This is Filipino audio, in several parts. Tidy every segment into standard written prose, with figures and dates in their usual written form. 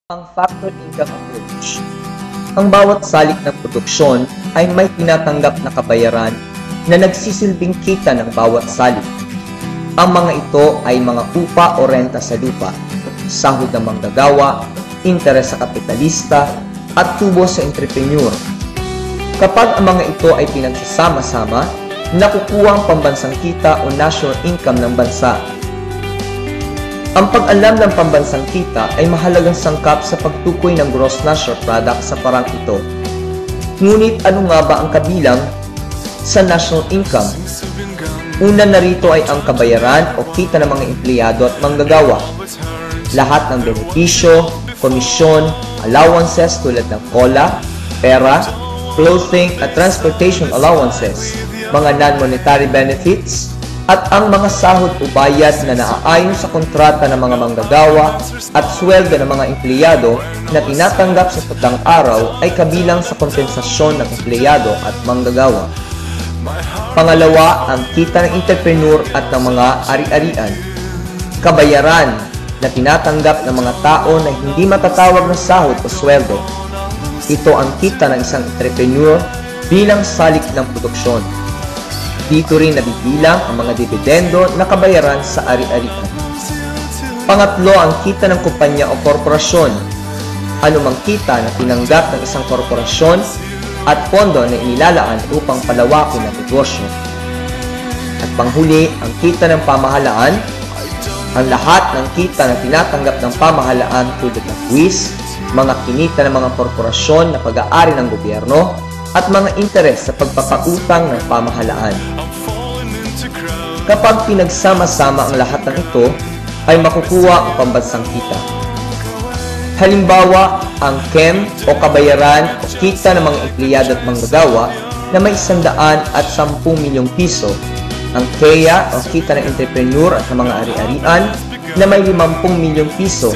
Ang factor income approach. Ang bawat salik ng produksyon ay may tinatanggap na kabayaran na nagsisilbing kita ng bawat salik. Ang mga ito ay mga upa o renta sa lupa, sahod ng manggagawa, interes sa kapitalista, at tubo sa entrepreneur. Kapag ang mga ito ay pinagsasama-sama, nakukuha ang pambansang kita o national income ng bansa. Ang pag-alam ng pambansang kita ay mahalagang sangkap sa pagtukoy ng gross national product sa parang ito. Ngunit ano nga ba ang kabilang sa national income? Una narito ay ang kabayaran o kita ng mga empleyado at manggagawa. Lahat ng benepisyo, komisyon, allowances tulad ng COLA, pera, clothing at transportation allowances, mga non-monetary benefits, at ang mga sahod o bayad na naaayon sa kontrata ng mga manggagawa at sweldo ng mga empleyado na tinatanggap sa putang araw ay kabilang sa kompensasyon ng empleyado at manggagawa. Pangalawa, ang kita ng entrepreneur at ng mga ari-arian. Kabayaran na tinatanggap ng mga tao na hindi matatawag na sahod o sweldo. Ito ang kita ng isang entrepreneur bilang salik ng produksyon. Dito rin nabibilang ang mga dividendo na kabayaran sa ari-arian. Pangatlo, ang kita ng kumpanya o korporasyon. Anumang kita na tinanggap ng isang korporasyon at pondo na inilalaan upang palawakin ang negosyo. At panghuli, ang kita ng pamahalaan. Ang lahat ng kita na tinatanggap ng pamahalaan tulad ng buwis, mga kinita ng mga korporasyon na pag-aari ng gobyerno, at mga interes sa pagpapautang ng pamahalaan. Kapag pinagsama-sama ang lahat ng ito, ay makukuha ang pambansang kita. Halimbawa, ang KEM o kabayaran o kita ng mga empleyado at manggagawa na may 110 milyong piso, ang KEA o kita ng entrepreneur at ng mga ari-arian na may 50 milyong piso,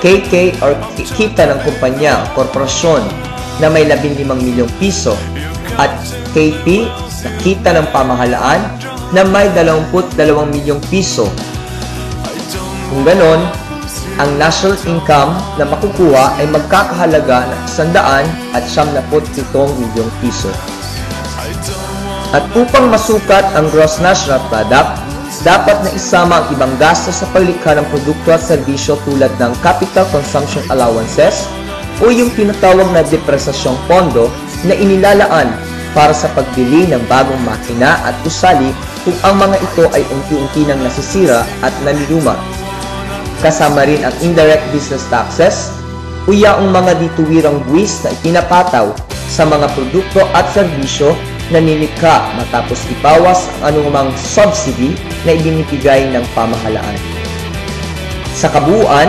KK o kita ng kumpanya o korporasyon na may 15 milyong piso, at KP na kita ng pamahalaan na may 22 milyong piso. Kung ganon, ang national income na makukuha ay magkakahalaga ng 197 milyong piso. At upang masukat ang gross national product, dapat na isama ang ibang gastos sa paglikha ng produkto at serbisyo tulad ng capital consumption allowances o yung tinatawag na depresasyong pondo na inilalaan para sa pagbili ng bagong makina at usali kung ang mga ito ay unti-unti nang nasisira at naliluma. Kasama rin ang indirect business taxes o yaong mga dituwirang buwis na ipinapataw sa mga produkto at serbisyo na nilikha matapos ibawas ang anumang subsidy na ibinibigay ng pamahalaan. Sa kabuuan,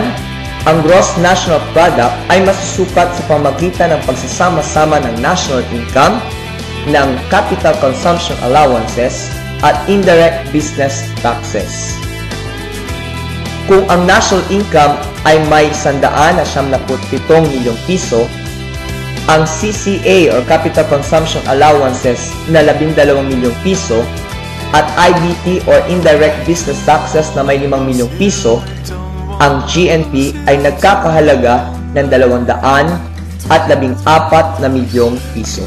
ang gross national product ay masusukat sa pamagitan ng pagsasama-sama ng national income, ng capital consumption allowances, at indirect business taxes. Kung ang national income ay may 197 milyong piso, ang CCA or capital consumption allowances na 12 milyong piso, at IBT or indirect business taxes na may 5 milyong piso, ang GNP ay nagkakahalaga ng 214 milyong piso.